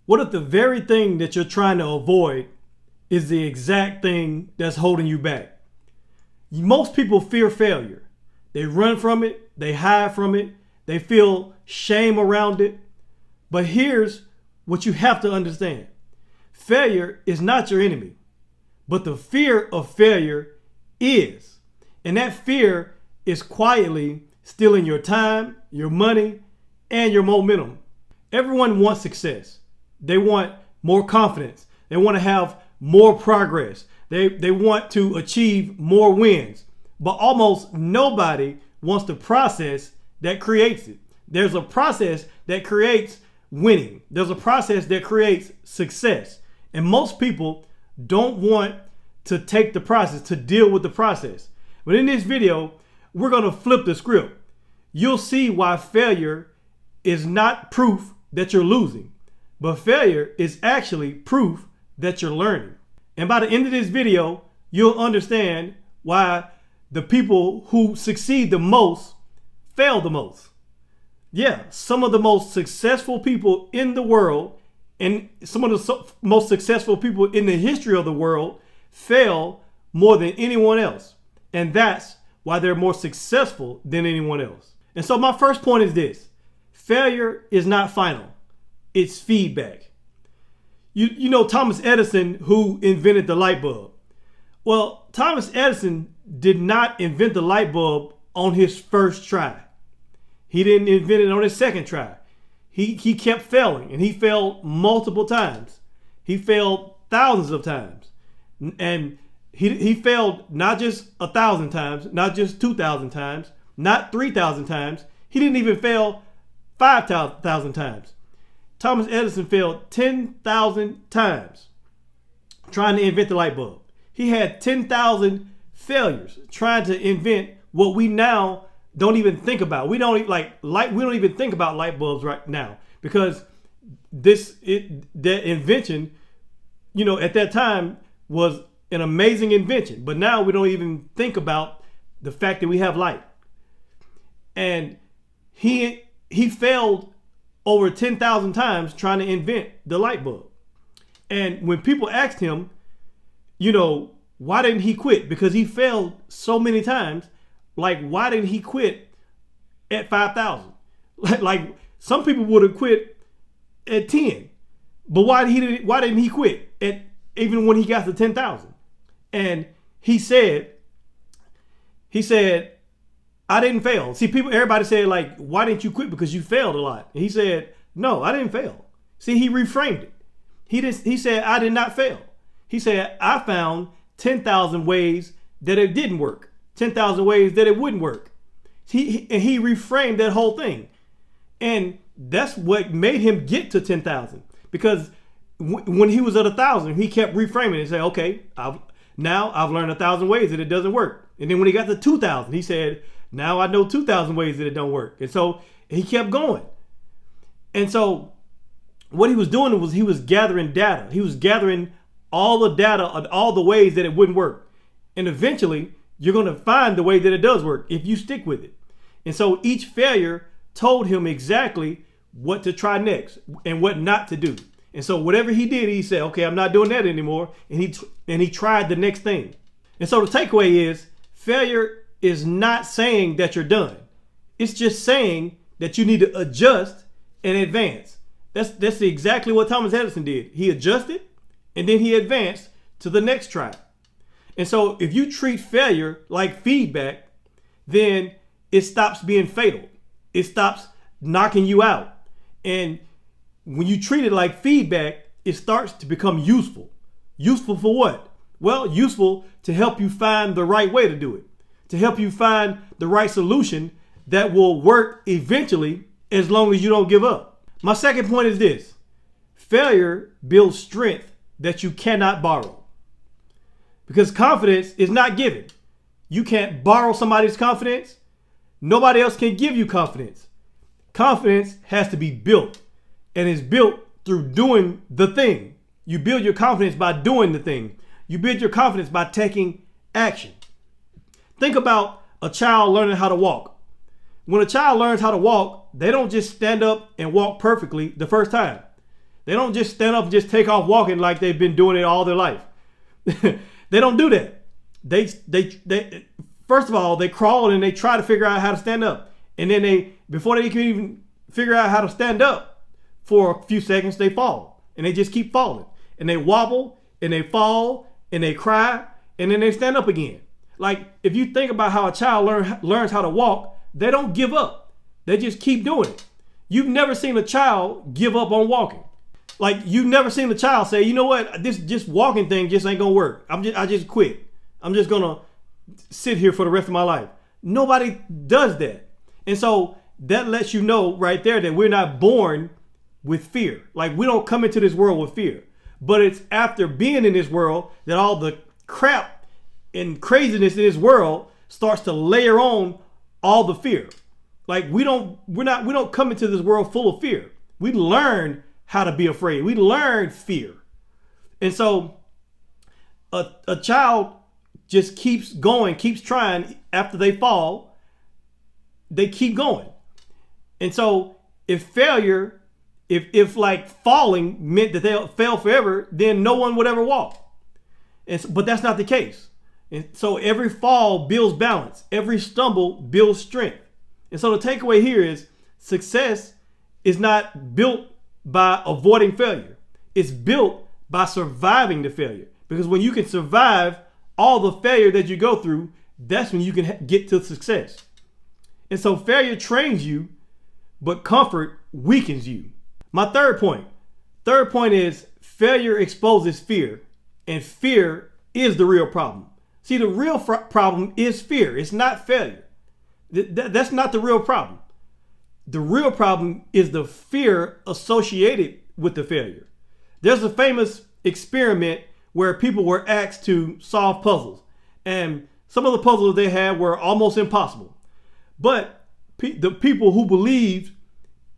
What if the very thing that you're trying to avoid is the exact thing that's holding you back? Most people fear failure. They run from it, they hide from it, they feel shame around it. But here's what you have to understand. Failure is not your enemy, but the fear of failure is. And that fear is quietly stealing your time, your money, and your momentum. Everyone wants success. They want more confidence. They want to have more progress. They want to achieve more wins. But almost nobody wants the process that creates it. There's a process that creates winning. There's a process that creates success. And most people don't want to take the process, to deal with the process. But in this video, we're going to flip the script. You'll see why failure is not proof that you're losing, but failure is actually proof that you're learning. And by the end of this video, you'll understand why the people who succeed the most fail the most. Yeah, some of the most successful people in the world and some of the most successful people in the history of the world fail more than anyone else. And that's why they're more successful than anyone else. And so my first point is this: failure is not final, it's feedback. You know Thomas Edison, who invented the light bulb. Well, Thomas Edison did not invent the light bulb on his first try. He didn't invent it on his second try. He kept failing, and he failed multiple times. He failed thousands of times. And he failed not just 1,000 times, not just 2,000 times, not 3,000 times. He didn't even fail 5,000 times. Thomas Edison failed 10,000 times trying to invent the light bulb. He had 10,000 failures trying to invent what we now don't even think about. We don't even think about light bulbs right now, because that invention, at that time was an amazing invention. But now we don't even think about the fact that we have light. And he failed over 10,000 times trying to invent the light bulb. And when people asked him, why didn't he quit? Because he failed so many times. Like, why didn't he quit at 5,000? Like some people would have quit at 10. But why didn't he quit at even when he got to 10,000? And he said, I didn't fail. See, everybody said, like, why didn't you quit? Because you failed a lot. And he said, no, I didn't fail. See, he reframed it. He said, I did not fail. He said, I found 10,000 ways that it didn't work. 10,000 ways that it wouldn't work. He reframed that whole thing. And that's what made him get to 10,000. Because when he was at 1,000, he kept reframing and say, okay, I've learned 1,000 ways that it doesn't work. And then when he got to 2,000, he said, now I know 2,000 ways that it don't work. And so he kept going. And so what he was doing was he was gathering data. He was gathering all the data of all the ways that it wouldn't work. And eventually you're going to find the way that it does work if you stick with it. And so each failure told him exactly what to try next and what not to do. And so whatever he did, he said, okay, I'm not doing that anymore. And he tried the next thing. And so the takeaway is, failure is not saying that you're done. It's just saying that you need to adjust and advance. That's exactly what Thomas Edison did. He adjusted and then he advanced to the next try. And so if you treat failure like feedback, then it stops being fatal. It stops knocking you out. And when you treat it like feedback, it starts to become useful. Useful for what? Well, useful to help you find the right way to do it, to help you find the right solution that will work eventually, as long as you don't give up. My second point is this: failure builds strength that you cannot borrow. Because confidence is not given. You can't borrow somebody's confidence. Nobody else can give you confidence. Confidence has to be built, and it's built through doing the thing. You build your confidence by doing the thing. You build your confidence by taking action. Think about a child learning how to walk. When a child learns how to walk, they don't just stand up and walk perfectly the first time. They don't just stand up and just take off walking like they've been doing it all their life. They don't do that. They first of all, they crawl and they try to figure out how to stand up. And then before they can even figure out how to stand up for a few seconds, they fall. And they just keep falling. And they wobble and they fall and they cry and then they stand up again. Like, if you think about how a child learns how to walk, they don't give up. They just keep doing it. You've never seen a child give up on walking. Like, you've never seen a child say, you know what, this just walking thing just ain't gonna work. I just quit. I'm just gonna sit here for the rest of my life. Nobody does that. And so that lets you know right there that we're not born with fear. Like, we don't come into this world with fear. But it's after being in this world that all the crap and craziness in this world starts to layer on all the fear. Like, we don't come into this world full of fear. We learn how to be afraid. We learn fear. And so a child just keeps going, keeps trying. After they fall, they keep going. And so if failure, if like falling meant that they'll fail forever, then no one would ever walk. But that's not the case. And so every fall builds balance. Every stumble builds strength. And so the takeaway here is success is not built by avoiding failure. It's built by surviving the failure. Because when you can survive all the failure that you go through, that's when you can get to success. And so failure trains you, but comfort weakens you. My third point is failure exposes fear, and fear is the real problem. See, the real problem is fear. It's not failure. That's not the real problem. The real problem is the fear associated with the failure. There's a famous experiment where people were asked to solve puzzles, and some of the puzzles they had were almost impossible. But the people who believed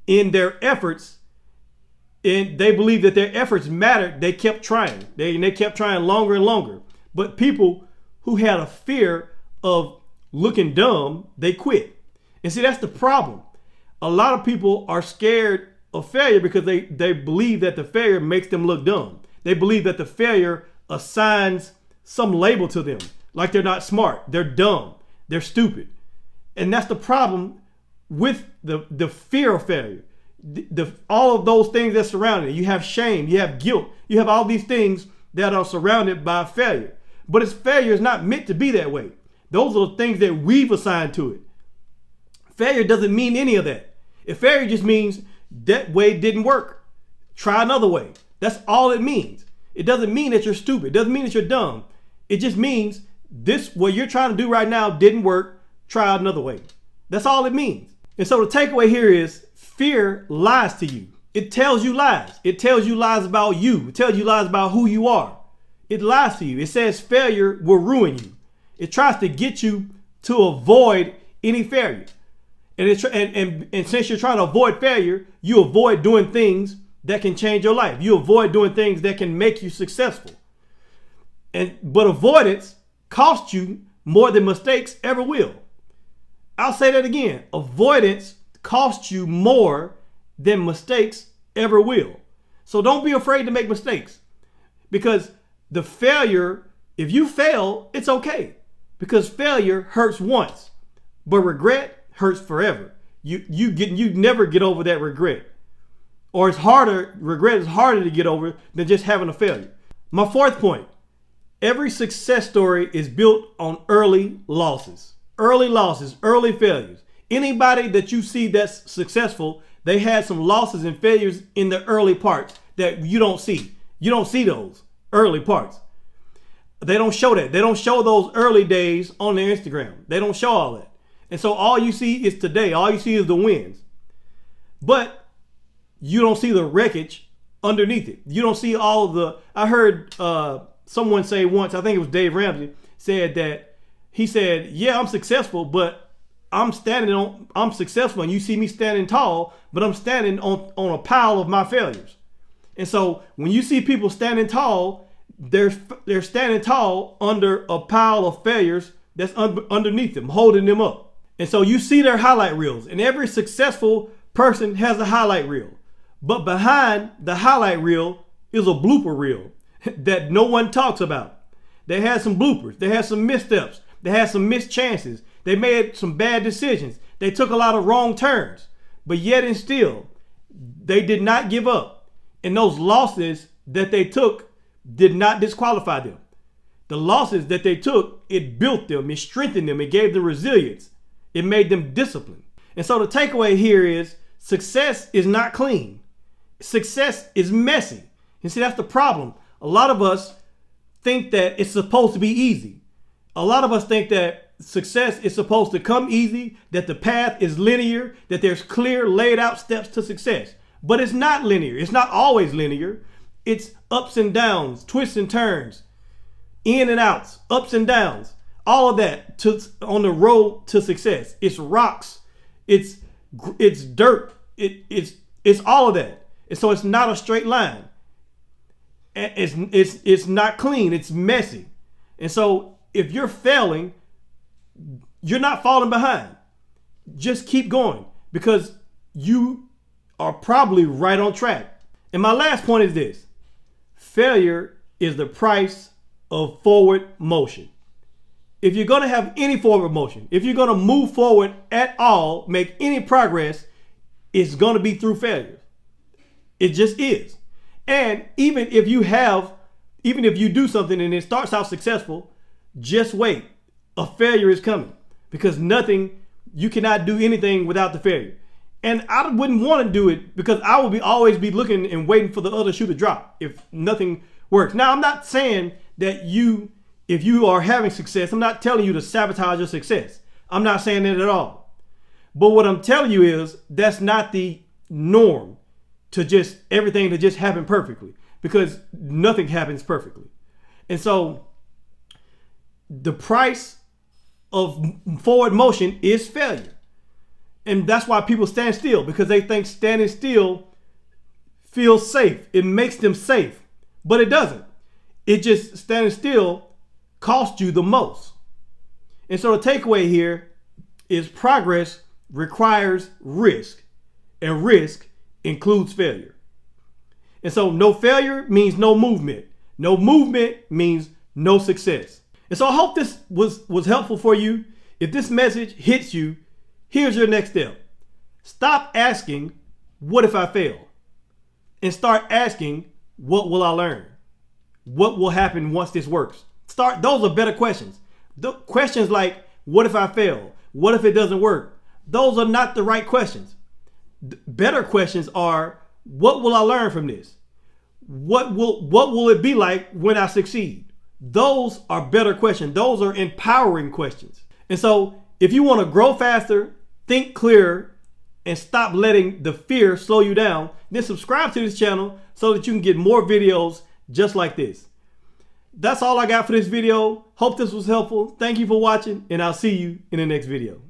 in their efforts, and they believed that their efforts mattered, they kept trying. They kept trying longer and longer. But people who had a fear of looking dumb, they quit. And see, that's the problem. A lot of people are scared of failure because they believe that the failure makes them look dumb. They believe that the failure assigns some label to them, like they're not smart, they're dumb, they're stupid. And that's the problem with the fear of failure. All of those things that surround it. You have shame, you have guilt, you have all these things that are surrounded by failure. But failure is not meant to be that way. Those are the things that we've assigned to it. Failure doesn't mean any of that. If failure just means that way didn't work, try another way. That's all it means. It doesn't mean that you're stupid. It doesn't mean that you're dumb. It just means what you're trying to do right now didn't work, try another way. That's all it means. And so the takeaway here is fear lies to you. It tells you lies. It tells you lies about you. It tells you lies about who you are. It lies to you. It says failure will ruin you. It tries to get you to avoid any failure. And since you're trying to avoid failure, you avoid doing things that can change your life. You avoid doing things that can make you successful. But avoidance costs you more than mistakes ever will. I'll say that again. Avoidance costs you more than mistakes ever will. So don't be afraid to make mistakes, because the failure, if you fail, it's okay, because failure hurts once, but regret hurts forever. You never get over that regret. Or regret is harder to get over than just having a failure. My fourth point, every success story is built on early losses, early failures. Anybody that you see that's successful, they had some losses and failures in the early parts that you don't see. You don't see those early parts. They don't show that. They don't show those early days on their Instagram. They don't show all that. And so all you see is today. All you see is the wins. But you don't see the wreckage underneath it. You don't see all of the, I heard someone say once, I think it was Dave Ramsey, said that he said, yeah, I'm successful, but I'm successful and you see me standing tall, but I'm standing on a pile of my failures. And so when you see people standing tall, they're standing tall under a pile of failures that's underneath them, holding them up. And so you see their highlight reels, and every successful person has a highlight reel. But behind the highlight reel is a blooper reel that no one talks about. They had some bloopers. They had some missteps. They had some missed chances. They made some bad decisions. They took a lot of wrong turns. But yet and still, they did not give up. And those losses that they took did not disqualify them. The losses that they took, it built them, it strengthened them, it gave them resilience. It made them disciplined. And so the takeaway here is success is not clean. Success is messy. And see, that's the problem. A lot of us think that it's supposed to be easy. A lot of us think that success is supposed to come easy, that the path is linear, that there's clear laid out steps to success. But it's not linear. It's not always linear. It's ups and downs, twists and turns, in and outs, ups and downs, all of that on the road to success. It's rocks, it's dirt, it's all of that. And so it's not a straight line. It's not clean. It's messy. And so if you're failing, you're not falling behind. Just keep going because you are probably right on track. And my last point is this: failure is the price of forward motion. If you're going to have any forward motion, if you're going to move forward at all, make any progress, it's going to be through failure. It just is. And even if you do something and it starts out successful, just wait. A failure is coming because you cannot do anything without the failure. And I wouldn't want to do it because I will always be looking and waiting for the other shoe to drop if nothing works. Now, I'm not saying that if you are having success, I'm not telling you to sabotage your success. I'm not saying that at all. But what I'm telling you is that's not the norm, to just everything to just happen perfectly, because nothing happens perfectly. And so the price of forward motion is failure. And that's why people stand still, because they think standing still feels safe. It makes them safe, but it doesn't. It just, standing still costs you the most. And so the takeaway here is progress requires risk, and risk includes failure. And so no failure means no movement. No movement means no success. And so I hope this was helpful for you. If this message hits you, here's your next step. Stop asking, what if I fail? And start asking, what will I learn? What will happen once this works? Those are better questions. The questions like, what if I fail? What if it doesn't work? Those are not the right questions. Better questions are, what will I learn from this? What will it be like when I succeed? Those are better questions. Those are empowering questions. And so if you want to grow faster, think clearer, and stop letting the fear slow you down, then subscribe to this channel so that you can get more videos just like this. That's all I got for this video. Hope this was helpful. Thank you for watching, and I'll see you in the next video.